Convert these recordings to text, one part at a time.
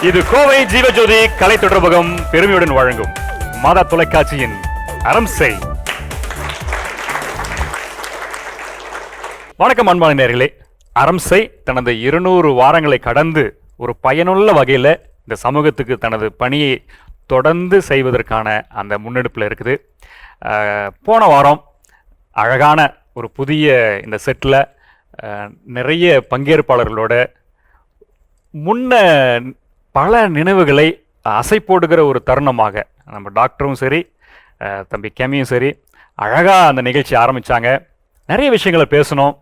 இது கோவை ஜீவஜோதி கலை தொடர்பகம் பெருமையுடன் வழங்கும் மாதா தொலைக்காட்சியின் அறம் செய். வணக்கம் அன்பான நேயர்களே. அறம் செய் தனது 200 வாரங்களை கடந்து ஒரு பயனுள்ள வகையில் இந்த சமூகத்துக்கு தனது பணியை தொடர்ந்து செய்வதற்கான அந்த முன்னெடுப்பில் இருக்குது. போன வாரம் அழகான ஒரு புதிய இந்த செட்டில் நிறைய பங்கேற்பாளர்களோட முன்ன பல நினைவுகளை அசை போடுகிற ஒரு தருணமாக நம்ம டாக்டரும் சரி, தம்பி கெமியும் சரி, அழகாக அந்த நிகழ்ச்சி ஆரம்பித்தாங்க. நிறைய விஷயங்களை பேசணும்.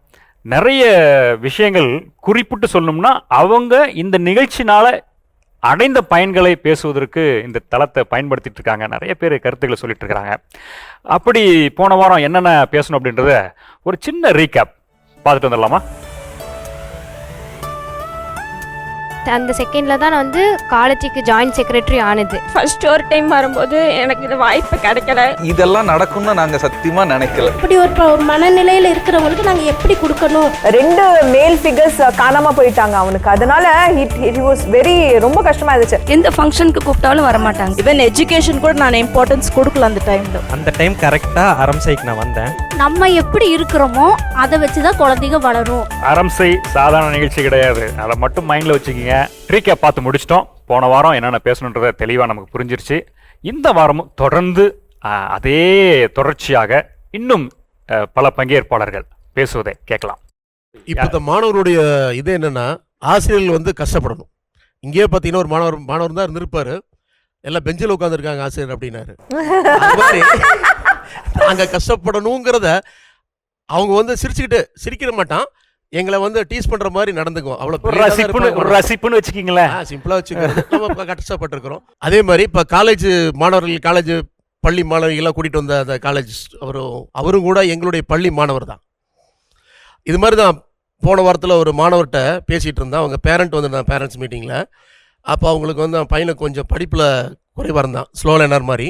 நிறைய விஷயங்கள் குறிப்பிட்டு சொல்லணும்னா அவங்க இந்த நிகழ்ச்சினால் அடைந்த பயன்களை பேசுவதற்கு இந்த தளத்தை பயன்படுத்திட்டு இருக்காங்க. நிறைய பேர் கருத்துக்களை சொல்லிட்டு இருக்கிறாங்க. அப்படி போன வாரம் என்னென்ன பேசணும் அப்படின்றத ஒரு சின்ன ரீகேப் பார்த்துட்டு வந்துடலாமா? அந்த செகண்டில் தான் நான் வந்து காலேஜுக்கு ஜாயின்ட் செக்ரட்டரி ஆனது. ஃபர்ஸ்ட் ஒரு டைம் வரும்போது எனக்கு இது வாய்ப்பு கிடைக்கல. இதெல்லாம் நடக்கும்னு நாங்கள் சத்தியமாக நினைக்கல. இப்படி ஒரு மனநிலையில் இருக்கிறவங்களுக்கு நாங்கள் எப்படி கொடுக்கணும்? 2 மேல் ஃபிகர்ஸ் காணாம போயிட்டாங்க அவனுக்கு. அதனால he was very ரொம்ப கஷ்டமா இருந்துச்சு. எந்த ஃபங்க்ஷனுக்கு கூப்பிட்டாலும் வரமாட்டாங்க. ஈவன் எஜுகேஷன் கூட நான் இம்பார்ட்டன்ஸ் கொடுக்கல அந்த டைம்ல. அந்த டைம் கரெக்டாக அறம் செய்க்கு நான் வந்தேன். நம்ம எப்படி இருக்கிறோமோ அதை வச்சு தான் குழந்தைங்க வளரும். அறம் செய் சாதாரண நிகழ்ச்சி கிடையாது. அதை மட்டும் மைண்டில் வச்சுக்கிங்க. ட்ரீக்கை பார்த்து முடிச்சிட்டோம். போன வாரம் என்னென்ன பேசணுன்றத தெளிவாக நமக்கு புரிஞ்சிருச்சு. இந்த வாரமும் தொடர்ந்து அதே தொடர்ச்சியாக இன்னும் பல பங்கேற்பாளர்கள் பேசுவதை கேட்கலாம். இப்போ இந்த மாணவருடைய இது என்னன்னா, ஆசிரியர்கள் வந்து கஷ்டப்படணும். இங்கேயே பார்த்தீங்கன்னா ஒரு மாணவர் தான் இருந்திருப்பாரு. எல்லாம் பெஞ்சில் உட்காந்துருக்காங்க ஆசிரியர் அப்படின்னாரு. நாங்கள் கஷ்டப்படணுங்கிறத அவங்க வந்து சிரிக்கிற மாட்டான், எங்களை வந்து டீஸ் பண்ற மாதிரி நடந்துக்குவோம். அவ்வளவு ரசிப்புன்னு வச்சுக்கீங்களேன். சிம்பிளா வச்சுக்கிறது. நம்ம கஷ்டப்பட்டிருக்கிறோம். அதே மாதிரி இப்போ காலேஜ் மாணவர்கள், காலேஜ் பள்ளி மாணவர்கள்லாம் கூட்டிட்டு வந்த அந்த காலேஜ் அவரும் கூட எங்களுடைய பள்ளி மாணவர் தான். இது மாதிரி தான் போன வாரத்தில் ஒரு மாணவர்கிட்ட பேசிகிட்டு இருந்தேன். அவங்க பேரண்ட் வந்துருந்தாங்க பேரண்ட்ஸ் மீட்டிங்கில். அப்போ அவங்களுக்கு வந்து பையனுக்கு கொஞ்சம் படிப்பில் குறைவாக இருந்தான், ஸ்லோ லேர்னர் மாதிரி.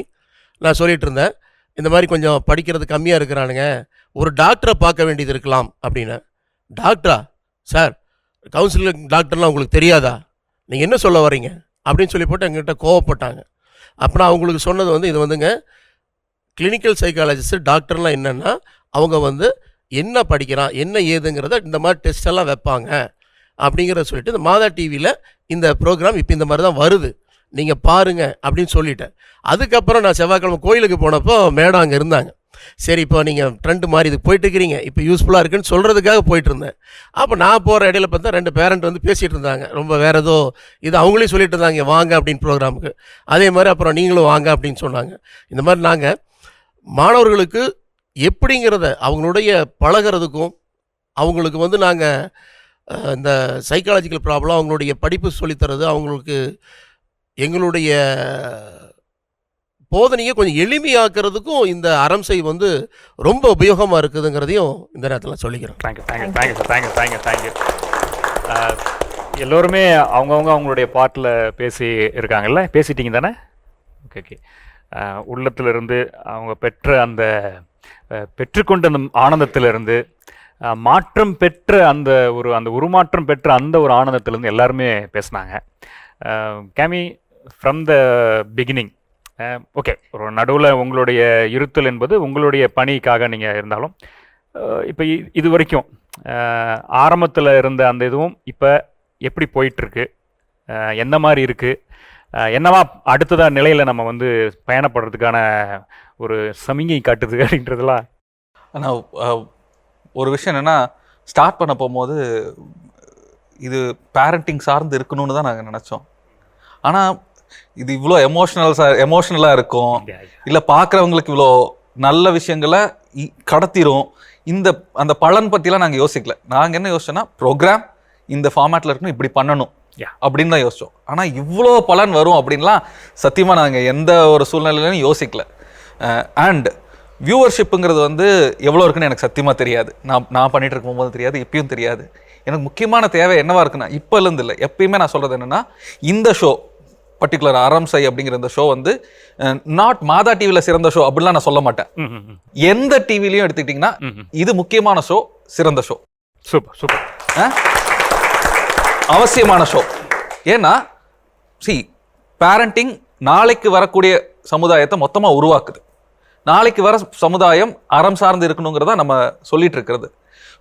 நான் சொல்லிகிட்டு இருந்தேன், இந்த மாதிரி கொஞ்சம் படிக்கிறது கம்மியாக இருக்கிறானுங்க, ஒரு டாக்டரை பார்க்க வேண்டியது இருக்கலாம் அப்படின்னு. டாக்டரா சார், கவுன்சிலிங் டாக்டர்லாம் உங்களுக்கு தெரியாதா, நீங்கள் என்ன சொல்ல வரீங்க அப்படின்னு சொல்லி போட்டு எங்ககிட்ட கோவப்பட்டாங்க. அப்போ நான் அவங்களுக்கு சொன்னது வந்து, இது வந்துங்க கிளினிக்கல் சைக்காலஜிஸ்ட் டாக்டர்லாம் என்னென்னா அவங்க வந்து என்ன படிக்கிறான் என்ன ஏதுங்கிறத இந்த மாதிரி டெஸ்ட் எல்லாம் வைப்பாங்க அப்படிங்கிறத சொல்லிட்டு இந்த மாதா டிவியில் இந்த ப்ரோக்ராம் இப்போ இந்த மாதிரி தான் வருது, நீங்கள் பாருங்கள் அப்படின்னு சொல்லிட்டேன். அதுக்கப்புறம் நான் செவ்வாய்க்கிழமை கோயிலுக்கு போனப்போ மேடம் அங்கே இருந்தாங்க. சரி, இப்போ நீங்கள் ட்ரெண்ட் மாதிரி இதுக்கு போயிட்டு இருக்கிறீங்க, இப்போ யூஸ்ஃபுல்லாக இருக்குன்னு சொல்கிறதுக்காக போயிட்டு இருந்தேன். அப்போ நான் போகிற இடையில பார்த்தா 2 பேரண்ட் வந்து பேசிகிட்டு இருந்தாங்க. ரொம்ப வேறு ஏதோ இது அவங்களே சொல்லிட்டு இருந்தாங்க, வாங்க அப்படின்னு ப்ரோக்ராமுக்கு. அதே மாதிரி அப்புறம் நீங்களும் வாங்க அப்படின்னு சொன்னாங்க. இந்த மாதிரி நாங்கள் மாணவர்களுக்கு எப்படிங்கிறத அவங்களுடைய பழகிறதுக்கும், அவங்களுக்கு வந்து நாங்கள் இந்த சைக்காலஜிக்கல் ப்ராப்ளம், அவங்களுடைய படிப்பு சொல்லித்தரது, அவங்களுக்கு எங்களுடைய போதனையை கொஞ்சம் எளிமையாக்குறதுக்கும் இந்த அறம் செய் வந்து ரொம்ப உபயோகமாக இருக்குதுங்கிறதையும் இந்த நேரத்தில் சொல்லிக்கிறேன். தேங்க்யூ. எல்லோருமே அவங்களுடைய பாட்டில் பேசி இருக்காங்கல்ல, பேசிட்டீங்க தானே? ஓகே. உள்ளத்திலிருந்து அவங்க பெற்றுக்கொண்ட அந்த ஆனந்தத்திலிருந்து, மாற்றம் பெற்ற அந்த உருமாற்றம் பெற்ற அந்த ஒரு ஆனந்தத்திலிருந்து எல்லாருமே பேசினாங்க. கேமி, ஃப்ரம் த பிகினிங், ஓகே, ஒரு நடுவில் உங்களுடைய இருத்தல் என்பது உங்களுடைய பணிக்காக நீங்கள் இருந்தாலும், இப்போ இது வரைக்கும் ஆரம்பத்தில் இருந்த அந்த இதுவும் இப்போ எப்படி போயிட்டுருக்கு, எந்த மாதிரி இருக்குது, என்னவா அடுத்ததாக நிலையில் நம்ம வந்து பயணப்படுறதுக்கான ஒரு சமிங்கை காட்டுது அப்படின்றதுலாம். ஆனால் ஒரு விஷயம் என்னென்னா, ஸ்டார்ட் பண்ண போகும்போது இது பேரண்டிங் சார்ந்து இருக்கணும்னு தான் நாங்கள் நினச்சோம். ஆனால் இது இவ்வளோ எமோஷ்னலாக இருக்கும், இல்லை பார்க்குறவங்களுக்கு இவ்வளோ நல்ல விஷயங்களை கடத்திரும், அந்த பலன் பற்றிலாம் நாங்கள் யோசிக்கல. நாங்கள் என்ன யோசிச்சோன்னா, ப்ரோக்ராம் இந்த ஃபார்மேட்டில் இருக்கணும், இப்படி பண்ணணும் அப்படின்னு தான் யோசித்தோம். ஆனால் இவ்வளோ பலன் வரும் அப்படின்லாம் சத்தியமாக நாங்கள் எந்த ஒரு சூழ்நிலையிலும் யோசிக்கல. அண்ட் வியூவர்ஷிப்புங்கிறது வந்து எவ்வளோ இருக்குன்னு எனக்கு சத்தியமாக தெரியாது. நான் பண்ணிட்டு இருக்கும்போது தெரியாது, இப்பயும் தெரியாது. எனக்கு முக்கியமான தேவை என்னவா இருக்குன்னா, இப்போலேருந்து இல்லை, எப்பயுமே நான் சொல்கிறது என்னென்னா, இந்த ஷோ பர்டிகுலர் அறம் செய் அப்படிங்கிற இந்த ஷோ வந்து நாட் மாதா டிவியில் சிறந்த ஷோ அப்படிலாம் நான் சொல்ல மாட்டேன். எந்த டிவிலையும் எடுத்துக்கிட்டிங்கன்னா இது முக்கியமான ஷோ, சிறந்த ஷோ, சூப்பர் அவசியமான ஷோ. ஏன்னா பேரண்டிங் நாளைக்கு வரக்கூடிய சமுதாயத்தை மொத்தமாக உருவாக்குது. நாளைக்கு வர சமுதாயம் அறம் சார்ந்து இருக்கணுங்கிறதா நம்ம சொல்லிட்டு இருக்கிறது.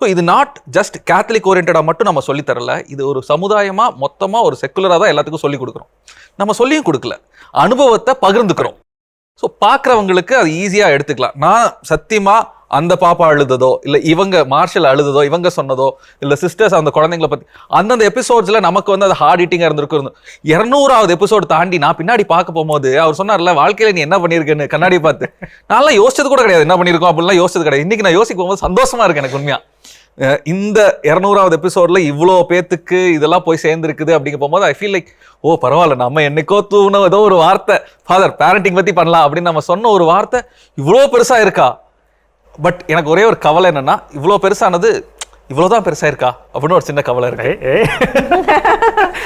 ஸோ இது நாட் ஜஸ்ட் கேத்தலிக் ஓரியன்டாக மட்டும் நம்ம சொல்லித்தரல, இது ஒரு சமுதாயமாக மொத்தமாக ஒரு செக்குலராக தான் எல்லாத்துக்கும் சொல்லிக் கொடுக்குறோம். நம்ம சொல்லியும் கொடுக்கல, அனுபவத்தை பகிர்ந்துக்கிறோம். ஸோ பார்க்குறவங்களுக்கு அது ஈஸியாக எடுத்துக்கலாம். நான் சத்தியமாக அந்த பாப்பா அழுததோ, இல்லை இவங்க மார்ஷல் அழுததோ, இவங்க சொன்னதோ, இல்லை சிஸ்டர்ஸ் அந்த குழந்தைங்களை பற்றி அந்தந்த எபிசோட்ஸில் நமக்கு வந்து அது ஹார்ட் ஹீட்டிங்காக இருந்திருக்கும். 200வது எபிசோடு தாண்டி நான் பின்னாடி பார்க்க போகும்போது அவர் சொன்னார்ல, வாழ்க்கையில் நீ என்ன பண்ணியிருக்கேன்னு கண்ணாடி பார்த்து நான்லாம் யோசிச்சது கூட கிடையாது, என்ன பண்ணியிருக்கோம் அப்படின்லாம் யோசிச்சது கிடையாது. இன்னைக்கு நான் யோசிக்கும் போது சந்தோஷமா இருக்கு எனக்கு உண்மையா. இந்த 200வது எபிசோட்ல இவ்வளோ பேத்துக்கு இதெல்லாம் போய் சேர்ந்துருக்குது அப்படிங்க போகும்போது ஐ ஃபீல் லைக், ஓ பரவாயில்ல, நம்ம என்னைக்கோ தூண ஏதோ ஒரு வார்த்தை ஃபாதர் பேரண்டிங் பத்தி பண்ணலாம் அப்படின்னு நம்ம சொன்ன ஒரு வார்த்தை இவ்வளோ பெருசா இருக்கா. பட் எனக்கு ஒரே ஒரு கவலை என்னன்னா, இவ்வளோ பெருசானது இவ்வளவுதான் பெருசா இருக்கா அப்படின்னு ஒரு சின்ன கவலை இருக்கு.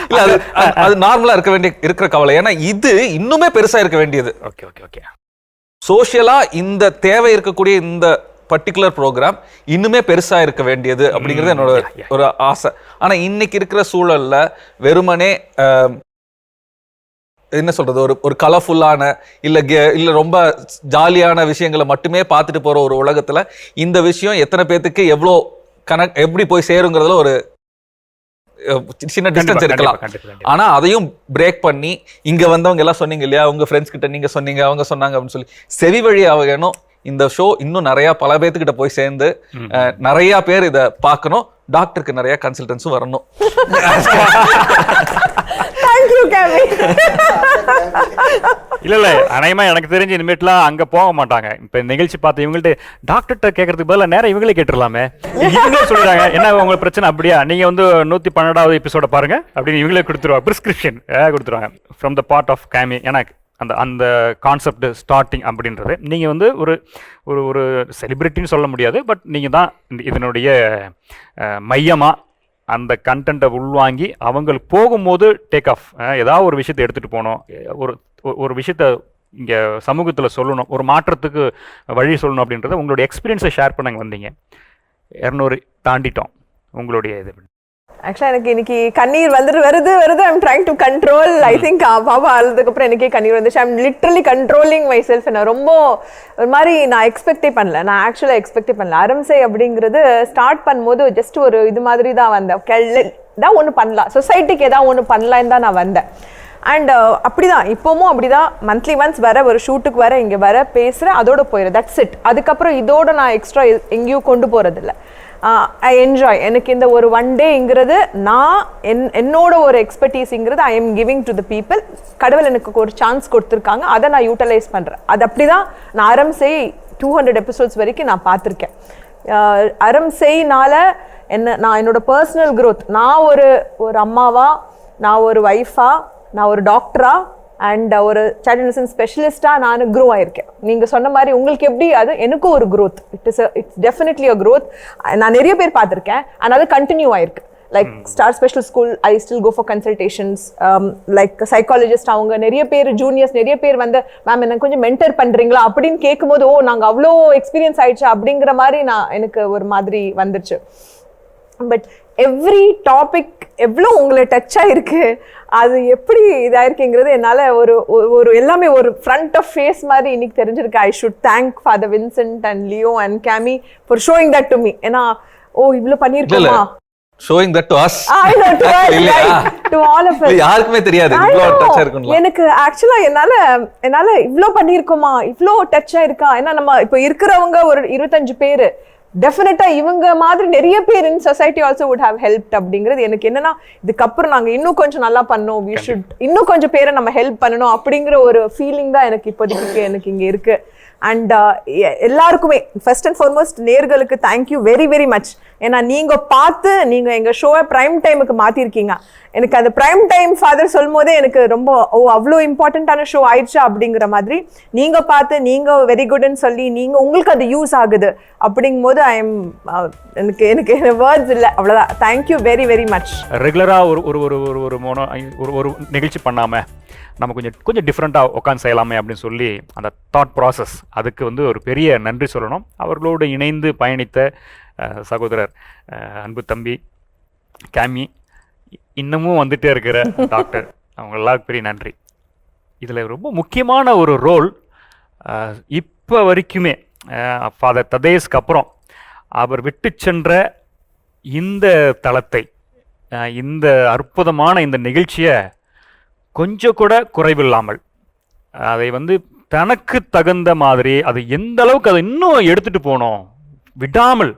இல்ல அது நார்மலா இருக்கிற கவலை. ஏன்னா இது இன்னுமே பெருசா இருக்க வேண்டியது. Okay okay okay. சோஷியலா இந்த தேவை இருக்கக்கூடிய இந்த பர்டிகுலர் ப்ரோக்ராம் இன்னுமே பெருசா இருக்க வேண்டியது அப்படிங்கிறது என்னோட ஒரு ஆசை. ஆனா இன்னைக்கு இருக்கிற சூழல்ல வெறுமனே என்ன சொல்றது, ஒரு கலர்ஃபுல்லான இல்ல ரொம்ப ஜாலியான விஷயங்களை மட்டுமே பார்த்துட்டு போற ஒரு உலகத்துல இந்த விஷயம் எத்தனை பேத்துக்கு எவ்வளோ எப்படி போய் சேருங்கிறதுல ஒரு சின்ன டிஸ்டன்ஸ் இருக்கலாம். ஆனா அதையும் பிரேக் பண்ணி இங்க வந்தவங்க எல்லாம் சொன்னீங்க இல்லையா, உங்க ஃப்ரெண்ட்ஸ் கிட்ட நீங்க சொன்னீங்க, அவங்க சொன்னாங்க அப்படின்னு சொல்லி செவி வழியாக வேணும் இந்த ஷோ இன்னும் நிறைய பல பேர்த்துக்கிட்ட போய் சேர்ந்து நிறைய பேர் இதை பார்க்கணும். டாக்டருக்கு நிறைய கன்சல்டன்ஸும் வரணும். இல்ல அநேகமா எனக்கு தெரிஞ்சு இனிமேட்லாம் அங்க போக மாட்டாங்க. இப்ப நிகழ்ச்சி பார்த்து இவங்கள்ட்ட டாக்டர்கிட்ட கேட்கறதுக்கு பதிலாக நேரம் இவங்களே கேட்டுடலாமே. இவங்களே சொல்லிடுறாங்க, என்ன உங்களுக்கு பிரச்சனை அப்படியா, நீங்க வந்து 112வது எபிசோட பாருங்க அப்படின்னு இவங்களே கொடுத்துருவாங்க, பிரிஸ்கிரிப்ஷன் கொடுத்துருவாங்க ஃப்ரம் த பார்ட் ஆஃப் கேமி. ஏன்னா அந்த அந்த கான்செப்ட் ஸ்டார்டிங் அப்படின்றது நீங்கள் வந்து ஒரு ஒரு ஒரு செலிப்ரிட்டின்னு சொல்ல முடியாது, பட் நீங்கள் தான் இதனுடைய மையமாக அந்த கண்டென்ட்டை உள்வாங்கி அவங்களுக்கு போகும்போது டேக் ஆஃப் ஏதாவது ஒரு விஷயத்தை எடுத்துகிட்டு போகணும், ஒரு விஷயத்த இங்கே சமூகத்தில் சொல்லணும், ஒரு மாற்றத்துக்கு வழி சொல்லணும் அப்படின்றத உங்களுடைய எக்ஸ்பீரியன்ஸை ஷேர் பண்ண வந்தீங்க. 200 தாண்டிட்டோம் உங்களுடைய இது. ஆக்சுவலாக எனக்கு இன்னைக்கு கண்ணீர் வருது I'm trying to control. I think Baba அழுதுக்கப்புறம் எனக்கே கண்ணீர் வந்துச்சு. I'm literally controlling myself. நான் ரொம்ப ஒரு மாதிரி நான் எக்ஸ்பெக்டே பண்ணல, நான் ஆக்சுவலாக எக்ஸ்பெக்டே பண்ணல. அரம்சை அப்படிங்கிறது ஸ்டார்ட் பண்ணும்போது ஜஸ்ட் ஒரு இது மாதிரி தான் வந்தேன். ஏதாவது ஒன்று பண்ணலாம், சொசைட்டிக்கு ஏதாவது ஒன்று பண்ணலான்னு தான் நான் வந்தேன். அண்ட் அப்படிதான் இப்போவும் அப்படிதான், மந்த்லி ஒன்ஸ் வர, ஒரு ஷூட்டுக்கு வர, இங்கே வர, பேசுகிறேன், அதோட போயிடுறேன், தட்ஸ் இட். அதுக்கப்புறம் இதோட நான் எக்ஸ்ட்ரா எங்கேயும் கொண்டு போகிறதில்ல. I enjoy. எனக்கு இந்த ஒரு ஒன் டேங்கிறது நான் என்னோட ஒரு எக்ஸ்பர்டீஸுங்கிறது I am giving to the people. கடவுள் எனக்கு ஒரு சான்ஸ் கொடுத்துருக்காங்க, அதை நான் யூட்டிலைஸ் பண்ணுறேன். அது அப்படி தான் நான் அரம்சை 200 எபிசோட்ஸ் வரைக்கும் நான் பார்த்துருக்கேன். அரம்சைனால நான் என்னோட பர்சனல் க்ரோத், நான் ஒரு அம்மாவா, நான் ஒரு ஒய்ஃபா, நான் ஒரு டாக்டரா அண்ட் ஒரு சைல்ட் நர்சிங் ஸ்பெஷலிஸ்டாக நான் க்ரோ ஆயிருக்கேன். நீங்கள் சொன்ன மாதிரி உங்களுக்கு எப்படி, அது எனக்கும் ஒரு growth. It's definitely a growth. நான் நிறைய பேர் பார்த்துருக்கேன், ஆனால் அது கண்டினியூ ஆயிருக்கு. Like star special school, I still go for consultations. Like psychologist அவங்க நிறைய பேர், ஜூனியர்ஸ் நிறைய பேர் வந்து மேம் எனக்கு கொஞ்சம் மென்டர் பண்ணுறீங்களா அப்படின்னு கேட்கும்போது, ஓ நாங்கள் அவ்வளோ எக்ஸ்பீரியன்ஸ் ஆயிடுச்சு அப்படிங்கிற மாதிரி எனக்கு ஒரு மாதிரி வந்துருச்சு. பட் எவ்ரி டாபிக் எவ்வளோ உங்களை டச் ஆகிருக்கு, அது எப்படி இதாயிருக்குங்கிறது என்னால் ஒரு எல்லாமே ஒரு ஃப்ரண்ட் ஆஃப் ஃபேஸ் மாதிரி இன்னைக்கு தெரிஞ்சிருக்கு. I should thank father Vincent and Leo and Cami for showing that to me. ஏன்னா ஓ இவ்வளோ பண்ணியிருக்கோமா, showing that to us. I know, to us, right, to all of us. யாருக்குமே தெரியாது இவ்ளோ டச் இருக்குன்னு. எனக்கு ஆக்சுவலா என்னால இவ்ளோ பண்ணிருக்கோமா, இவ்ளோ டச் ஆயிருக்கா. ஏன்னா நம்ம இப்போ இருக்கிறவங்க ஒரு 25 பேர், டெஃபினட்டா இவங்க மாதிரி நிறைய பேர் இன் society also would have helped அப்படிங்கிறது எனக்கு என்னன்னா, இதுக்கப்புறம் நாங்கள் இன்னும் கொஞ்சம் நல்லா பண்ணோம், வி ஷுட் இன்னும் கொஞ்சம் பேரை நம்ம ஹெல்ப் பண்ணணும் அப்படிங்கிற ஒரு ஃபீலிங் தான் எனக்கு இப்போதைக்கு எனக்கு இங்கே இருக்கு. அண்ட் எல்லாருக்குமே ஃபர்ஸ்ட் அண்ட் ஃபார்மோஸ்ட் நேர்களுக்கு தேங்க்யூ வெரி வெரி மச். ஏன்னா நீங்கள் பார்த்து நீங்கள் எங்கள் ஷோவை ப்ரைம் டைமுக்கு மாற்றிருக்கீங்க. எனக்கு அந்த ப்ரைம் டைம் ஃபாதர் சொல்லும் போதே எனக்கு ரொம்ப அவ்வளோ இம்பார்ட்டண்ட்டான ஷோ ஆயிடுச்சா அப்படிங்கிற மாதிரி நீங்கள் பார்த்து நீங்கள் வெரி குட்னு சொல்லி உங்களுக்கு அது யூஸ் ஆகுது அப்படிங்கும் போது எனக்கு வேர்ட்ஸ் இல்லை, அவ்வளோதான். Thank you very very much. ரெகுலராக ஒரு நிகழ்ச்சி பண்ணாமல் நம்ம கொஞ்சம் டிஃப்ரெண்ட்டாக உட்காந்து செய்யலாமே அப்படின்னு சொல்லி அந்த தாட் ப்ராசஸ், அதுக்கு வந்து ஒரு பெரிய நன்றி சொல்லணும். அவர்களோடு இணைந்து பயணித்த சகோதரர் அன்பு தம்பி கேமி, இன்னமும் வந்துட்டே இருக்கிற டாக்டர் அவங்க எல்லாருக்கும் பெரிய நன்றி. இதில் ரொம்ப முக்கியமான ஒரு ரோல் இப்போ வரைக்குமே ஃபாதர் ததேஸ்க்கு அப்புறம் அவர் விட்டு சென்ற இந்த தளத்தை, இந்த அற்புதமான இந்த நிகழ்ச்சியை கொஞ்சம் கூட குறைவில்லாமல் அதை தனக்கு தகுந்த மாதிரி அது எந்த அளவுக்கு அதை இன்னும் எடுத்துகிட்டு போனோம் விடாமல்,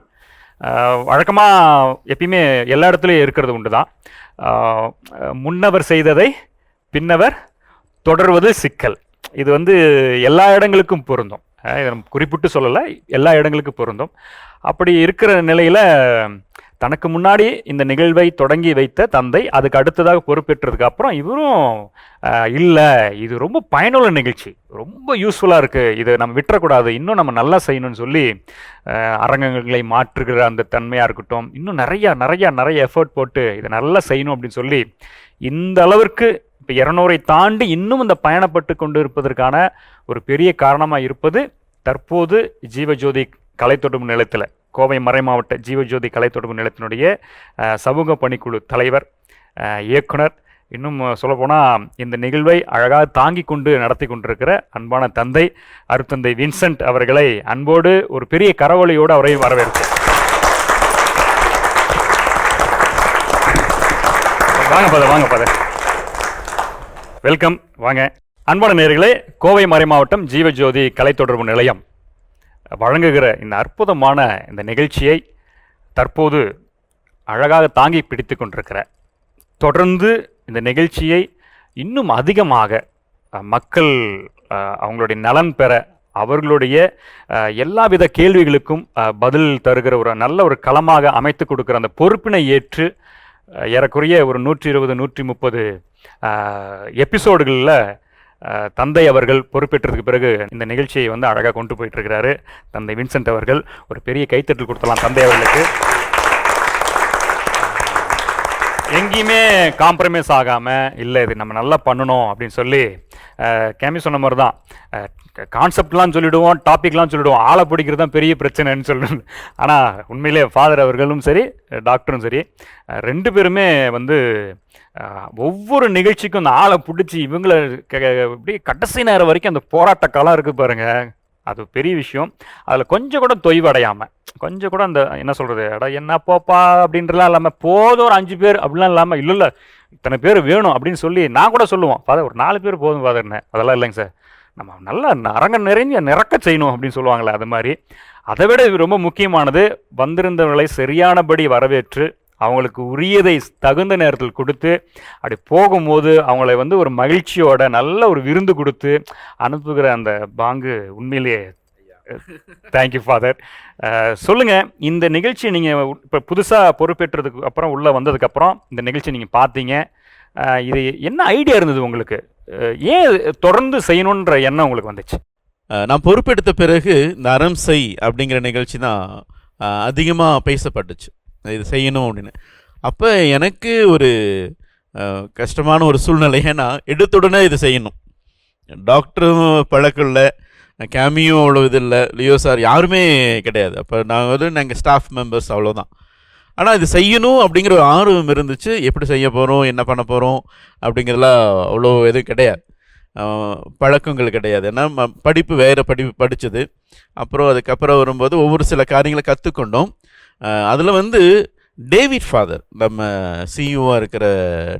வழக்கமாக எப்பயுமே எல்லா இடத்துலையும் இருக்கிறது உண்டு தான், முன்னவர் செய்ததை பின்னவர் தொடர்வது சிக்கல். இது எல்லா இடங்களுக்கும் பொருந்தும், இதை நம்ம குறிப்பிட்டு சொல்லலை, எல்லா இடங்களுக்கும் பொருந்தும். அப்படி இருக்கிற நிலையில் தனக்கு முன்னாடி இந்த நிகழ்வை தொடங்கி வைத்த தந்தை அதுக்கு அடுத்ததாக பொறுப்பேற்றதுக்கு அப்புறம் இவரும் இல்லை, இது ரொம்ப பயனுள்ள நிகழ்ச்சி, ரொம்ப யூஸ்ஃபுல்லாக இருக்குது, இதை நம்ம விட்டுறக்கூடாது, இன்னும் நம்ம நல்லா செய்யணும்னு சொல்லி அரங்கங்களை மாற்றுகிற அந்த தன்மையாக இருக்கட்டும், இன்னும் நிறைய எஃபர்ட் போட்டு இதை நல்லா செய்யணும் அப்படின்னு சொல்லி இந்த அளவிற்கு இப்போ 200 தாண்டி இன்னும் இந்த பயணப்பட்டு கொண்டு இருப்பதற்கான ஒரு பெரிய காரணமாக இருப்பது தற்போது ஜீவஜோதி கலை தொடர்பு நிலையத்தில், கோவை மறைமாவட்ட ஜீவஜோதி கலை தொடர்பு நிலையத்தினுடைய சமூக பணிக்குழு தலைவர், இயக்குனர், இன்னும் சொல்லப்போனால் இந்த நிகழ்வை அழகாக தாங்கி கொண்டு நடத்தி கொண்டிருக்கிற அன்பான தந்தை அருட்தந்தை வின்சென்ட் அவர்களை அன்போடு ஒரு பெரிய கரவொலியோடு அவரையும் வரவேற்போம். வாங்க பாதர், வெல்கம், வாங்க. அன்பான நேயர்களே, கோவை மறைமாவட்டம் ஜீவஜோதி கலை தொடர்பு நிலையம் வழங்குகிற இந்த அற்புதமான இந்த நிகழ்ச்சியை தற்போது அழகாக தாங்கி பிடித்து கொண்டிருக்கிற, தொடர்ந்து இந்த நிகழ்ச்சியை இன்னும் அதிகமாக மக்கள் அவங்களுடைய நலன் பெற, அவர்களுடைய எல்லாவித கேள்விகளுக்கும் பதில் தருகிற ஒரு நல்ல ஒரு களமாக அமைத்து கொடுக்குற அந்த பொறுப்பினை ஏற்று ஏறக்குறைய ஒரு 120 130 எபிசோடுகளில் தந்தை அவர்கள் பொறுப்பேற்றதுக்கு பிறகு இந்த நிகழ்ச்சியை அழகாக கொண்டு போயிட்டு இருக்கிறாரு தந்தை வின்சென்ட் அவர்கள். ஒரு பெரிய கைத்தட்டல் கொடுத்தலாம் தந்தை அவர்களுக்கு. எங்கேயுமே காம்ப்ரமைஸ் ஆகாமல், இல்லை இது நம்ம நல்லா பண்ணணும் அப்படின்னு சொல்லி கேமி சொன்ன மாதிரி தான், கான்செப்ட்லாம் சொல்லிவிடுவோம், டாபிக்லாம் சொல்லிவிடுவோம், ஆளை பிடிக்கிறது தான் பெரிய பிரச்சனைன்னு சொல்லணும். ஆனால் உண்மையிலே ஃபாதர் அவர்களும் சரி, டாக்டரும் சரி, 2 பேருமே ஒவ்வொரு நிகழ்ச்சிக்கும் அந்த ஆளை பிடிச்சி இவங்களை அப்படியே கடைசி நேரம் வரைக்கும் அந்த போராட்ட காலம் இருக்குது பாருங்கள், அது பெரிய விஷயம். அதில் கொஞ்சம் கூட தொய்வடையாமல், கொஞ்சம் கூட அந்த என்ன சொல்கிறது, என்ன போப்பா அப்படின்றலாம் இல்லாமல், போதும் ஒரு 5 பேர் அப்படிலாம் இல்லாமல், இல்லை இத்தனை பேர் வேணும் அப்படின்னு சொல்லி நான் கூட சொல்லுவோம், ஃபாதர் ஒரு 4 பேர் போதும் ஃபாதர்னு. அதெல்லாம் இல்லைங்க சார், நம்ம நல்லா அரங்கம் நிறக்க செய்யணும் அப்படின்னு சொல்லுவாங்களே, அது மாதிரி. அதை விட இது ரொம்ப முக்கியமானது, வந்திருந்தவர்களை சரியானபடி வரவேற்று அவங்களுக்கு உரியதை தகுந்த நேரத்தில் கொடுத்து அப்படி போகும்போது அவங்கள ஒரு மகிழ்ச்சியோட நல்ல ஒரு விருந்து கொடுத்து அனுப்புகிற அந்த பாங்கு உண்மையிலேயே தேங்க்யூ ஃபாதர். சொல்லுங்கள், இந்த நிகழ்ச்சி நீங்கள் இப்போ புதுசாக பொறுப்பேற்றதுக்கு அப்புறம் உள்ளே வந்ததுக்கப்புறம் இந்த நிகழ்ச்சி நீங்கள் பார்த்தீங்க, இது என்ன ஐடியா இருந்தது உங்களுக்கு, ஏன் தொடர்ந்து செய்யணுன்ற எண்ணம் உங்களுக்கு வந்துச்சு? நான் பொறுப்பெடுத்த பிறகு இந்த அரம்சை அப்படிங்கிற நிகழ்ச்சி தான் அதிகமாக பேசப்பட்டுச்சு, இது செய்யணும் அப்படின்னு. அப்போ எனக்கு ஒரு கஷ்டமான ஒரு சூழ்நிலை, ஏன்னா எடுத்துடனே இது செய்யணும், டாக்டரும் பழக்கம் இல்லை, கேமியும் அவ்வளோ இது இல்லை, லியோ சார் யாருமே கிடையாது. அப்போ நாங்கள் ஸ்டாஃப் மெம்பர்ஸ் அவ்வளோதான். ஆனால் இது செய்யணும் அப்படிங்கிற ஒரு ஆர்வம் இருந்துச்சு. எப்படி செய்ய போகிறோம், என்ன பண்ண போகிறோம் அப்படிங்கிறதுலாம் அவ்வளோ எதுவும் கிடையாது, பழக்கங்கள் கிடையாது. ஏன்னா படிப்பு வேறு படித்தது, அப்புறம் அதுக்கப்புறம் வரும்போது ஒவ்வொரு சில காரியங்களை கற்றுக்கொண்டோம். அதில் டேவிட் ஃபாதர், நம்ம சிஇஓவாக இருக்கிற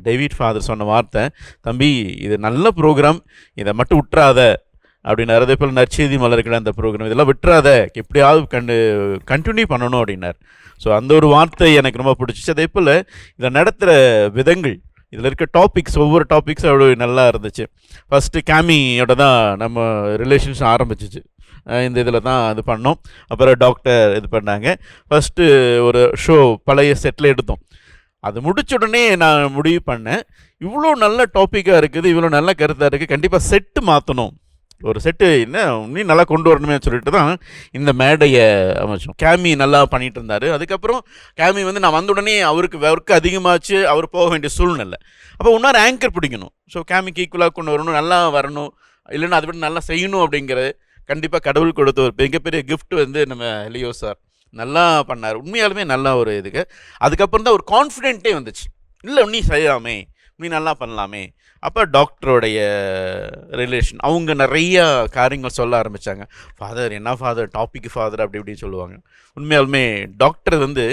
டேவிட் ஃபாதர் சொன்ன வார்த்தை, தம்பி இது நல்ல ப்ரோக்ராம், இதை மட்டும் விட்டுறாத அப்படின்னார். அதே போல் நற்செய்தி மலர்கள் அந்த ப்ரோக்ராம், இதெல்லாம் விட்டுறாத, எப்படியாவது கண்டினியூ பண்ணணும் அப்படின்னார். ஸோ அந்த ஒரு வார்த்தை எனக்கு ரொம்ப பிடிச்சிச்சு. அதே போல் இதை நடத்துகிற விதங்கள், இதில் இருக்க டாபிக்ஸ், ஒவ்வொரு டாபிக்ஸும் அவ்வளோ நல்லா இருந்துச்சு. ஃபஸ்ட்டு கேமியோட தான் நம்ம ரிலேஷன்ஷிப் ஆரம்பிச்சிச்சு, இந்த இதில் தான் இது பண்ணோம். அப்புறம் டாக்டர் இது பண்ணாங்க. ஃபஸ்ட்டு ஒரு ஷோ பழைய செட்டில் எடுத்தோம். அது முடிச்ச உடனே நான் முடிவு பண்ணேன், இவ்வளோ நல்ல டாப்பிக்காக இருக்குது, இவ்வளோ நல்ல கருத்தாக இருக்குது, கண்டிப்பாக செட்டு மாற்றணும், ஒரு செட்டு என்ன இன்னும் நல்லா கொண்டு வரணுமே சொல்லிட்டு தான் இந்த மேடையை அமைச்சோம். கேமி நல்லா பண்ணிகிட்டு இருந்தார். அதுக்கப்புறம் கேமி நான் வந்த உடனே அவருக்கு ஒர்க் அதிகமாச்சு, அவர் போக வேண்டிய சூழ்நிலை. அப்போ இன்னொரு ஆங்கர் பிடிக்கணும், ஸோ கேமிக்கு ஈக்குவலாக கொண்டு வரணும், நல்லா வரணும், இல்லைன்னா அதை விட நல்லா செய்யணும் அப்படிங்கிறது கண்டிப்பாக கடவுள் கொடுத்த ஒரு மிகப்பெரிய கிஃப்ட் நம்ம லியோ சார் நல்லா பண்ணார். உண்மையாலுமே நல்லா ஒரு இதுக்கு. அதுக்கப்புறம் தான் ஒரு கான்ஃபிடென்ட்டே வந்துச்சு, இல்லை நீ செய்யலாமே, நீ நல்லா பண்ணலாமே அப்போ டாக்டருடைய ரிலேஷன் அவங்க நிறைய காரியங்கள் சொல்ல ஆரம்பித்தாங்க. ஃபாதர் என்ன ஃபாதர், டாபிக் ஃபாதர் அப்படி இப்படின்னு சொல்லுவாங்க. உண்மையாலுமே டாக்டர் வந்து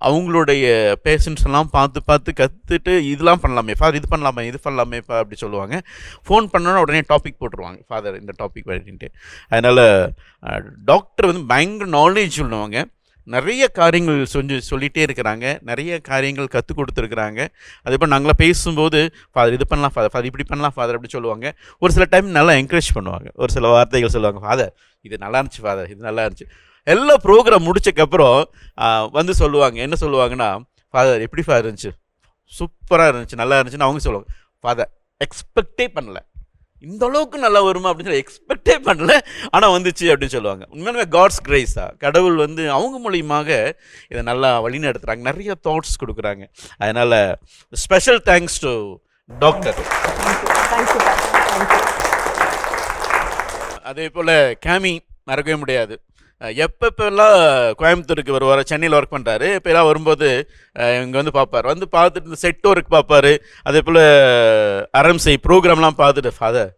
அவங்களுடைய பேஷண்ட்ஸ் எல்லாம் பார்த்து பார்த்து கற்றுட்டு இதெல்லாம் பண்ணலாமே ஃபாதர், இது பண்ணலாமே அப்படி சொல்லுவாங்க. ஃபோன் பண்ணோன்னா உடனே டாபிக் போட்டுருவாங்க, ஃபாதர் இந்த டாபிக் அப்படின்ட்டு. அதனால் டாக்டர் வந்து பயங்கர நாலேஜ் உள்ளவங்க. நிறைய காரியங்கள் சொல்லிகிட்டே இருக்கிறாங்க, நிறைய காரியங்கள் கற்றுக் கொடுத்துருக்குறாங்க. அதே போல் நாங்களாம் பேசும்போது ஃபாதர் இது பண்ணலாம் ஃபாதர் இப்படி பண்ணலாம் ஃபாதர் அப்படி சொல்லுவாங்க. ஒரு சில டைம் நல்லா என்கரேஜ் பண்ணுவாங்க, ஒரு சில வார்த்தைகள் சொல்லுவாங்க, ஃபாதர் இது நல்லா இருந்துச்சு, ஃபாதர் இது நல்லா இருந்துச்சு. எல்லா ப்ரோக்ராம் முடிச்சக்கப்புறம் வந்து சொல்லுவாங்க, என்ன சொல்லுவாங்கன்னா, ஃபாதர் எப்படி ஃபாதர் இருந்துச்சு, சூப்பராக இருந்துச்சு, நல்லா இருந்துச்சுன்னு அவங்க சொல்லுவாங்க. ஃபாதர் எக்ஸ்பெக்டே பண்ணல, இந்த அளவுக்கு நல்லா வருமா அப்படின்னு சொல்லி எக்ஸ்பெக்டே பண்ணல, ஆனால் வந்துச்சு அப்படின்னு சொல்லுவாங்க. உண்மையிலுமே காட்ஸ் கிரேஸா, கடவுள் வந்து அவங்க மூலியமாக இதை நல்லா வழி நடத்துகிறாங்க, நிறைய தாட்ஸ் கொடுக்குறாங்க. அதனால் ஸ்பெஷல் தேங்க்ஸ் டு டாக்டர். அதே போல் கேமி மறக்கவே முடியாது. எப்பப்பெல்லாம் கோயம்புத்தூருக்கு வருவார், சென்னையில் ஒர்க் பண்ணுறாரு, இப்போலாம் வரும்போது இங்கே வந்து பார்ப்பார், வந்து பார்த்துட்டு இந்த செட் ஒர்க் பார்ப்பார். அதே போல் அரம்சை ப்ரோக்ராம்லாம் பார்த்துட்டு, ஃபாதர்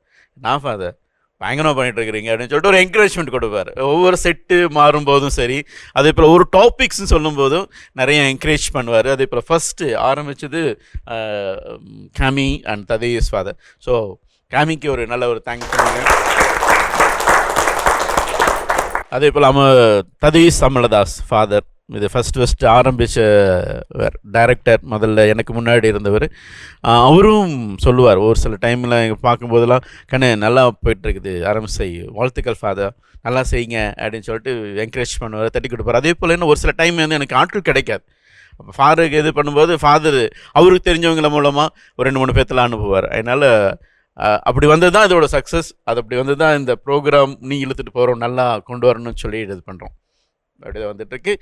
நான் ஃபாதர் பயங்கரமாக பண்ணிகிட்ருக்கிறீங்க அப்படின்னு சொல்லிட்டு ஒரு என்கரேஜ்மெண்ட் கொடுப்பார். ஒவ்வொரு செட்டு மாறும்போதும் சரி, அதே போல் ஒரு டாபிக்ஸ்ன்னு சொல்லும்போதும் நிறைய என்கரேஜ் பண்ணுவார். அதே போல் ஃபஸ்ட்டு ஆரம்பித்தது கேமி அண்ட் ததேஸ் ஃபாதர். ஸோ கேமிக்கு ஒரு நல்ல ஒரு தேங்க்ஸ் பண்ணுங்க. அதே போல் ததேஸ் அமலதாஸ் ஃபாதர், இது ஃபஸ்ட்டு ஆரம்பித்த டைரக்டர், முதல்ல எனக்கு முன்னாடி இருந்தவர். அவரும் சொல்லுவார் ஒரு சில டைமில் பார்க்கும்போதெல்லாம், கண்ணு நல்லா போயிட்டுருக்குது அரம்சை, வாழ்த்துக்கள் ஃபாதர், நல்லா செய்யுங்க அப்படின்னு சொல்லிட்டு என்கரேஜ் பண்ணுவார், தட்டி கொடுப்பார். அதே போல் இன்னும் ஒரு சில டைம் வந்து எனக்கு ஆட்கள் கிடைக்காது. அப்போ ஃபாதருக்கு இது பண்ணும்போது ஃபாதர் அவருக்கு தெரிஞ்சவங்கள மூலமாக ஒரு 2-3 பேர்த்தெல்லாம் அனுப்புவார். அதனால் அப்படி வந்தது தான் இதோட சக்ஸஸ். அது அப்படி வந்து தான் இந்த ப்ரோக்ராம் நீ இழுத்துட்டு போகிறோம், நல்லா கொண்டு வரணும்னு சொல்லி இது பண்ணுறோம். அப்படி வந்துட்டுருக்கு.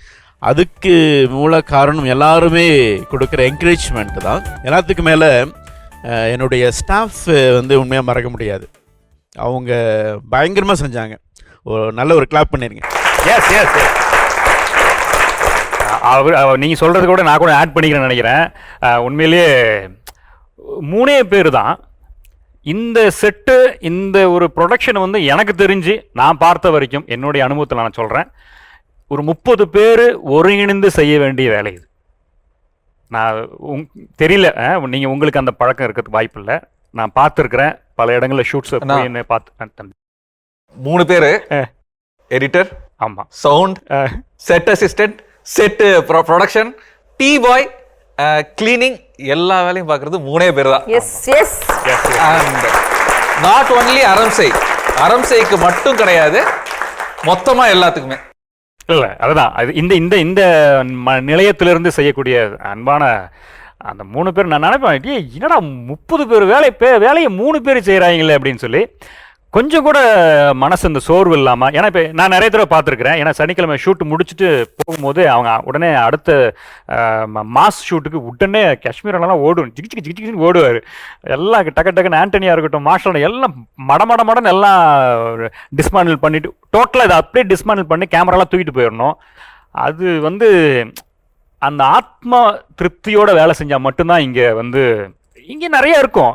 அதுக்கு மூல காரணம் எல்லாருமே கொடுக்குற என்கரேஜ்மெண்ட் தான். எல்லாத்துக்கு மேலே என்னுடைய ஸ்டாஃப் வந்து உண்மையாக மறக்க முடியாது. அவங்க பயங்கரமாக செஞ்சாங்க. ஒரு நல்ல ஒரு கிளாப் பண்ணிருங்க. எஸ் எஸ் நீங்கள் சொல்கிறது கூட நான் கூட ஆட் பண்ணிக்கிறேன்னு நினைக்கிறேன். உண்மையிலேயே 3 பேர் தான் இந்த செட்டு, இந்த ஒரு ப்ரொடக்ஷன் வந்து எனக்கு தெரிஞ்சு நான் பார்த்த வரைக்கும் என்னுடைய அனுபவத்தில் நான் சொல்கிறேன், ஒரு 30 பேர் ஒருங்கிணைந்து செய்ய வேண்டிய வேலை இது. நான் தெரியல, நீங்கள் உங்களுக்கு அந்த பழக்கம் இருக்கிறதுக்கு வாய்ப்பு இல்லை. நான் பார்த்துருக்குறேன் பல இடங்களில் ஷூட்ஸ் பார்த்து. 3 பேர் எடிட்டர், ஆமாம், sound, set assistant, set production, tea boy, cleaning, எல்லா வேலையும் பார்க்கறது 3 பேர் தான். Yes yes. And not only அரம்சைக்கு மட்டும் கிடையாது, மொத்தமா எல்லாத்துக்குமே. இல்லை அதுதான் அது இந்த இந்த இந்த நிலையத்திலிருந்து செய்யக்கூடிய அன்பான அந்த 3 பேர். நான் நினைப்பேன், என்னடா 30 பேர் வேலையை 3 பேர் செய்கிறாங்களே அப்படின்னு சொல்லி கொஞ்சம் கூட மனசு இந்த சோர்வு இல்லாமல். ஏன்னா இப்போ நான் நிறைய தடவை பார்த்துருக்குறேன். ஏன்னா சனிக்கிழமை ஷூட் முடிச்சுட்டு போகும்போது அவங்க உடனே அடுத்த மாஸ் ஷூட்டுக்கு உடனே காஷ்மீரெல்லாம் ஓடும், ஜிக்கு ஜிக்கு ஓடுவார். எல்லாம் டக்குன்னு ஆண்டனியாக இருக்கட்டும், மார்ஷல் எல்லாம் மடன்னு எல்லாம் டிஸ்மாண்டில் பண்ணிவிட்டு டோட்டலாக இதை அப்படியே டிஸ்மாண்டில் பண்ணி கேமராலாம் தூக்கிட்டு போயிடணும். அது வந்து அந்த ஆத்மா திருப்தியோட வேலை செஞ்சால் மட்டும்தான் இங்கே நிறைய இருக்கும்.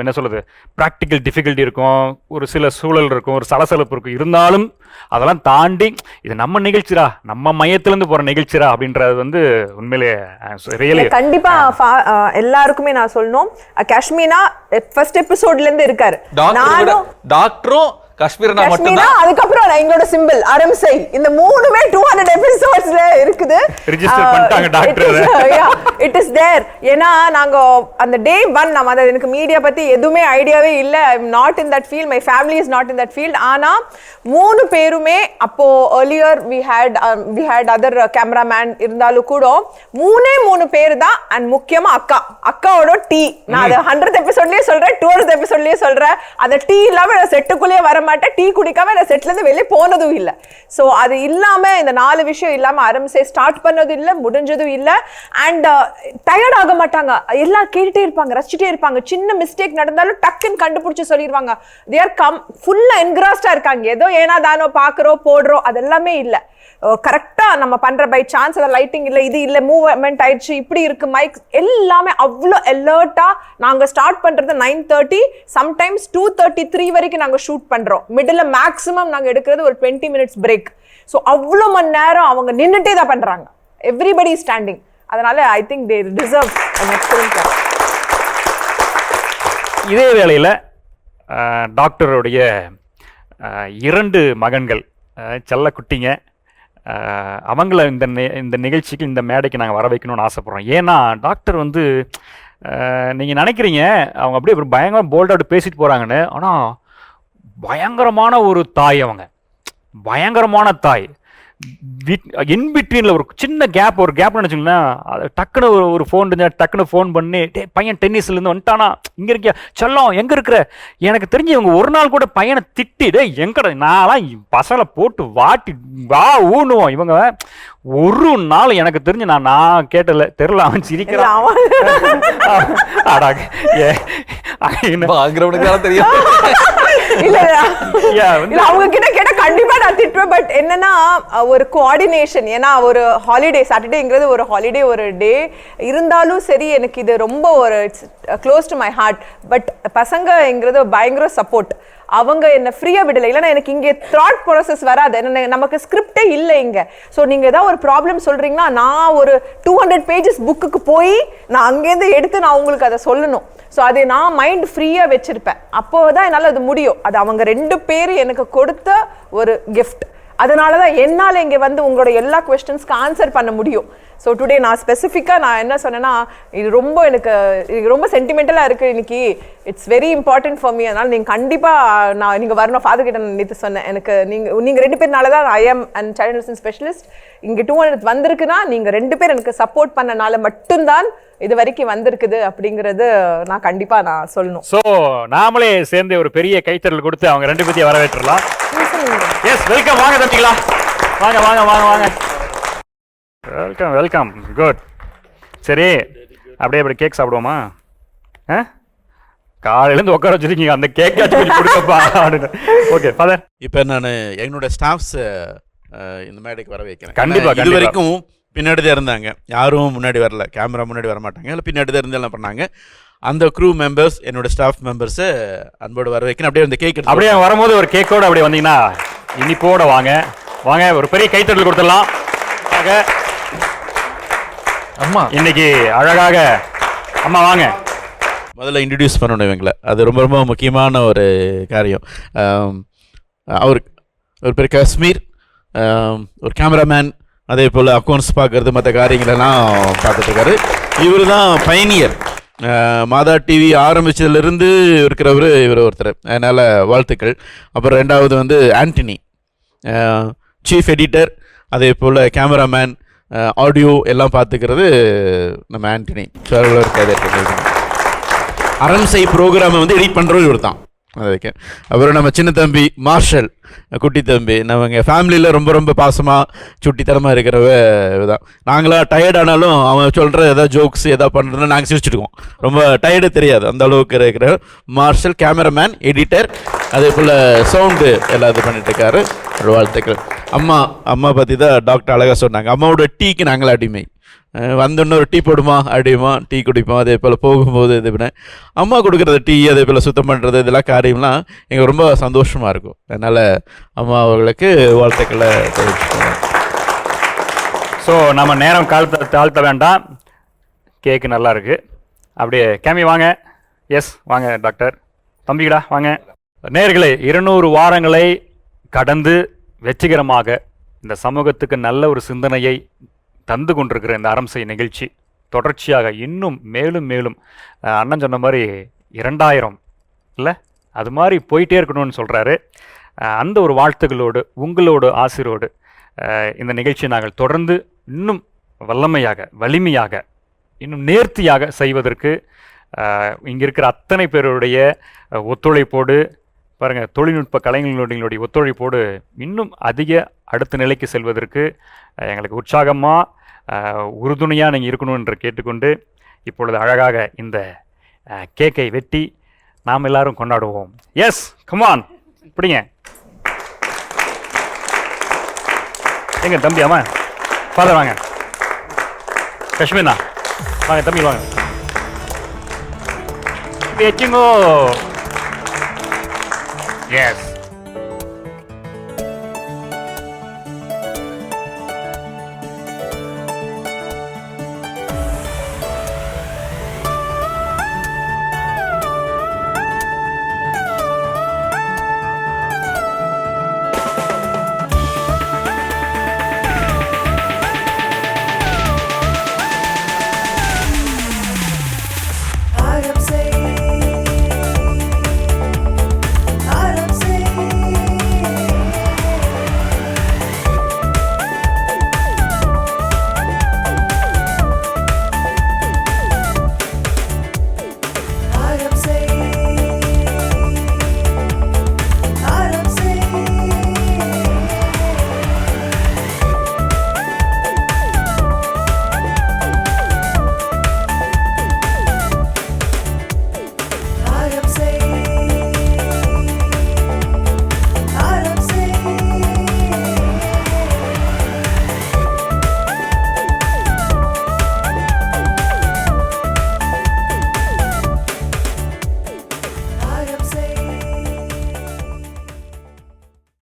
என்ன சொல்லுது, ப்ராக்டிக்கல் டிஃபிகல்ட்டி இருக்கும், ஒரு சில சூழல் இருக்கும், ஒரு சலசலப்பு இருக்கும். இருந்தாலும் அதெல்லாம் தாண்டி இது நம்ம நிகழ்ச்சிரா, நம்ம மையத்திலேருந்து போகிற நிகழ்ச்சிரா அப்படின்றது உண்மையிலே ரியலி கண்டிப்பா எல்லாருக்குமே நான் சொல்லணும். காஷ்மீனா ஃபர்ஸ்ட் எபிசோட்லேருந்து இருக்காரு. டாக்டரும் காஷ்மீர்னா மட்டும்தான். அதுக்கப்புறம் எங்களோட சிம்பிள் அரம்சை, இந்த 3மே 200 எபிசோட்ஸ்ல இருக்குது. ரெஜிஸ்டர் பண்ணிட்டாங்க டாக்டர். It is there. ஏன்னா நாங்க அந்த டே 1 நம்ம எனக்கு மீடியா பத்தி எதுவுமே ஐடியாவே இல்ல. I am not in that field, my family is not in that field. ஆனா 3 பேருமே அப்போ earlier we had other cameraman இருந்தாலும் கூட 3 பேர் தான். அண்ட் முக்கியமா அக்காவோட டீ, நான் அது 100th எபிசோட்லயே சொல்றேன், 200th எபிசோட்லயே சொல்றேன். அந்த டீ இல்லாம செட்டுக்குள்ளேயே வர மாட்டேன், டீ குடிக்காம நான் செட்ல இருந்து வெளியே போனதும் இல்லை. ஸோ அது இல்லாம இந்த 4 விஷயம் இல்லாம அரம்சை ஸ்டார்ட் பண்ணதும் இல்லை, முடிஞ்சதும் இல்லை. அண்ட் டயர்ட் ஆக மாட்டாங்க, எல்லாம் கேட்டுட்டே இருப்பாங்க, ரசிச்சுட்டே இருப்பாங்க. சின்ன மிஸ்டேக் நடந்தாலும் டக்குன்னு கண்டுபிடிச்சு சொல்லிடுவாங்க. தே ஆர் ஃபுல்லா என்கிராஸ்டா இருக்காங்க. ஏதோ ஏனா தானோ பாக்குறோம் போடுறோம் அதெல்லாமே இல்லை. கரெக்டாக நம்ம பண்ணுற பை சான்ஸ் அதை லைட்டிங் இல்லை இது இல்லை மூவ்மெண்ட் ஆயிடுச்சு இப்படி இருக்கு மைக் எல்லாமே அவ்வளோ அலர்ட்டாக நாங்கள் ஸ்டார்ட் பண்ணுறது 9:30 சம்டைம்ஸ் 2:33 வரைக்கும் நாங்கள் ஷூட் பண்ணுறோம். மிடில் மேக்ஸிமம் நாங்கள் எடுக்கிறது ஒரு 20 மினிட்ஸ் பிரேக். ஸோ அவ்வளோ மணி நேரம் அவங்க நின்றுட்டே தான் பண்ணுறாங்க. Everybody standing. அதனால I think they deserve an excellent job. இதே வேளையில் டாக்டருடைய 2 மகன்கள் செல்ல குட்டிங்க, அவங்கள இந்த நிகழ்ச்சிக்கு இந்த மேடைக்கு நாங்கள் வர வைக்கணும்னு ஆசைப்பட்றோம். ஏன்னா டாக்டர் வந்து நீங்கள் நினைக்கிறீங்க அவங்க அப்படியே பயங்கர போல்டாக பேசிட்டு போகிறாங்கன்னு, ஆனால் பயங்கரமான ஒரு தாய். அவங்க பயங்கரமான தாய். இன்பிட்வீனில் ஒரு சின்ன ஒரு கேப்னு நினச்சிங்களேன், டக்குன்னு ஒரு ஃபோன் டக்குன்னு ஃபோன் பண்ணி பையன் டென்னிஸ்லேருந்து வந்துட்டானா, இங்கே இருக்கியா செல்லம் எங்கே இருக்கிற, எனக்கு தெரிஞ்சு இவங்க ஒரு நாள் கூட பையனை திட்டிடு எங்கட நான்லாம் பசங்களை போட்டு வாட்டி வா ஊனுவோம். இவங்க ஒரு நாள் எனக்கு தெரிஞ்சு நான் கேட்டல தெரியல, அவன் சிரிக்கிறான். தெரியும் அவங்க கிட்ட கேட்ட கண்டிப்பா நான் திட்டுவேன். பட் என்னன்னா ஒரு கோஆர்டினேஷன், ஏன்னா ஒரு ஹாலிடே சாட்டர்டேங்கிறது ஒரு ஹாலிடே ஒரு டே இருந்தாலும் சரி எனக்கு இது ரொம்ப ஒரு close to my heart. But பசங்கங்கிறது பயங்கர சப்போர்ட். அவங்க என்ன ஃப்ரீயா விடலை. இல்லைன்னா எனக்கு இங்கே தாட் ப்ராசஸ் வராது. நமக்கு ஸ்கிரிப்டே இல்லை இங்கே. ஸோ நீங்கள் ஏதாவது ஒரு ப்ராப்ளம் சொல்கிறீங்கன்னா நான் ஒரு 200 பேஜஸ் புக்குக்கு போய் நான் அங்கேருந்து எடுத்து நான் உங்களுக்கு அதை சொல்லணும். ஸோ அதை நான் மைண்ட் ஃப்ரீயாக வச்சுருப்பேன். அப்போ தான் என்னால் அது முடியும். அது அவங்க 2 பேர் எனக்கு கொடுத்த ஒரு கிஃப்ட். அதனால தான் என்னால் இங்கே வந்து உங்களோட எல்லா கொஸ்டின்ஸ்க்கு ஆன்சர் பண்ண முடியும். ஸோ டுடே நான் ஸ்பெசிஃபிக்காக நான் என்ன சொன்னேன்னா, இது ரொம்ப சென்டிமெண்டலாக இருக்குது இன்னைக்கு. It's very important for me. அதனால் நீங்கள் கண்டிப்பாக நீங்கள் வரணும். ஃபாதர் கிட்ட நான் நேற்று சொன்னேன், எனக்கு நீங்கள் 2 பேர்னால தான் I'm and child nursing specialist இங்கே 200 வந்திருக்குன்னா நீங்கள் 2 பேர் எனக்கு சப்போர்ட் பண்ணனால மட்டும்தான் இது வரைக்கும் வந்திருக்குது அப்படிங்கிறது நான் கண்டிப்பாக நான் சொல்லணும். ஸோ நாமளே சேர்ந்து ஒரு பெரிய கைத்தறல் கொடுத்து அவங்க 2 பேரையும் வரவேற்றலாம். S, welcome. வாங்க தம்பிங்களா, வாங்க வாங்க வாங்க வாங்க. Welcome welcome. குட். சரி, அப்படியே அப்படி கேக் சாப்பிடுவோமா? காலையிலேருந்து உட்கார வச்சிருக்கீங்க, அந்த கேக் கொடுக்கப்பா. ஓகே ஃபாதர், இப்போ நான் என்னோட ஸ்டாஃப்ஸ் இந்த மேடைக்கு வர வைக்கிறேன். கண்டிப்பா. இது வரைக்கும் பின்னாடி தான் இருந்தாங்க, யாரும் முன்னாடி வரல, கேமரா முன்னாடி வர மாட்டாங்க, இல்லை பின்னாடி தான் இருந்து எல்லாம் பண்ணாங்க. அந்த க்ரூ மெம்பர்ஸ், என்னோட ஸ்டாஃப் மெம்பர்ஸை அன்போடு வர வைக்கணும். அப்படியே அந்த கேக் அப்படியே வரும்போது ஒரு கேக்கோடு அப்படியே வந்தீங்கன்னா இனிப்போட வாங்க. வாங்க, ஒரு பெரிய கைத்தட்டல் கொடுத்துடலாம். அம்மா இன்னைக்கு அழகாக அம்மா வாங்க. முதல்ல இன்ட்ரடியூஸ் பண்ணணும் இவங்களை, அது ரொம்ப ரொம்ப முக்கியமான ஒரு காரியம். அவர் ஒரு பேர் காஷ்மீர், ஒரு கேமராமேன், அதே போல் அக்கௌண்ட்ஸ் பார்க்குறது மற்ற காரியங்களெல்லாம் பார்த்துட்ருக்காரு. இவர் தான் பயணியர். மாதா டிவி ஆரம்பித்ததுலேருந்து இருக்கிறவர் இவர் ஒருத்தர், அதனால் வாழ்த்துக்கள். அப்புறம் 2வது வந்து ஆண்டனி, சீஃப் எடிட்டர், அதே போல் கேமராமேன், ஆடியோ எல்லாம் பார்த்துக்கிறது நம்ம ஆண்டனி. எவ்வளோ இருக்காது. அரண்சை ப்ரோக்ராமை வந்து எடிட் பண்ணுறது இவர் தான். அதுக்கு அப்புறம் நம்ம சின்ன தம்பி மார்ஷல், குட்டி தம்பி, நம்ம ஃபேமிலியில் ரொம்ப ரொம்ப பாசமாக சுட்டித்தனமாக இருக்கிறவ தான். நாங்களாம் டயர்டானாலும் அவன் சொல்கிற ஏதாவது ஜோக்ஸ் எதாவது பண்ணுறதுனா நாங்கள் சிரிச்சுட்டுக்குவோம். ரொம்ப டயர்டு தெரியாது, அந்த அளவுக்கு இருக்கிற மார்ஷல் கேமராமேன், எடிட்டர், அதே போல் சவுண்டு எல்லாம் இது பண்ணிட்டு இருக்காரு. வாழ்த்துக்கள். அம்மா பற்றி தான் டாக்டர் அழகாக சொன்னாங்க. அம்மாவோட டீக்கு நாங்கள் அடிமை. வந்தோன்னே ஒரு டீ போடுமா அப்படிமா, டீ குடிப்போம். அதே போல் போகும்போது இது பண்ண அம்மா கொடுக்குறது டீ, அதே போல் சுத்தம் பண்ணுறது, இதெல்லாம் காரியம்லாம் எங்களுக்கு ரொம்ப சந்தோஷமாக இருக்கும். அதனால் அம்மா அவர்களுக்கு வாழ்த்துக்களை தெரிவிச்சுக்கோங்க. ஸோ நம்ம நேரம் தாழ்த்த வேண்டாம். கேக்கு நல்லா இருக்குது. அப்படியே கேமி வாங்க. எஸ் வாங்க டாக்டர். தம்பிகளா வாங்க. நேயர்களே, 200 வாரங்களை கடந்து வெற்றிகரமாக இந்த சமூகத்துக்கு நல்ல ஒரு சிந்தனையை தந்து கொண்டிருக்கிற இந்த அரம்சை நிகழ்ச்சி தொடர்ச்சியாக இன்னும் மேலும் மேலும் அண்ணன் சொன்ன மாதிரி 2000 இல்லை அது மாதிரி போயிட்டே இருக்கணும்னு சொல்கிறாரு. அந்த ஒரு வாழ்த்துக்களோடு உங்களோட ஆசிரோடு இந்த நிகழ்ச்சியை நாங்கள் தொடர்ந்து இன்னும் வலிமையாக இன்னும் நேர்த்தியாக செய்வதற்கு இங்கே இருக்கிற அத்தனை பேருடைய ஒத்துழைப்போடு பாருங்கள், தொழில்நுட்ப கலைஞர்களுடைய ஒத்துழைப்போடு இன்னும் அதிக அடுத்த நிலைக்கு செல்வதற்கு எங்களுக்கு உற்சாகமாக உறுதுணையாக நீங்கள் இருக்கணும் என்று கேட்டுக்கொண்டு இப்பொழுது அழகாக இந்த கேக்கை வெட்டி நாம் எல்லாரும் கொண்டாடுவோம். எஸ், கமான், பிடிங்க. எங்க தம்பி ஆமா ஃபாதர் வாங்க. காஷ்மீர்ண்ணா வாங்க தம்பி வாங்க. வச்சுங்கோ. எஸ்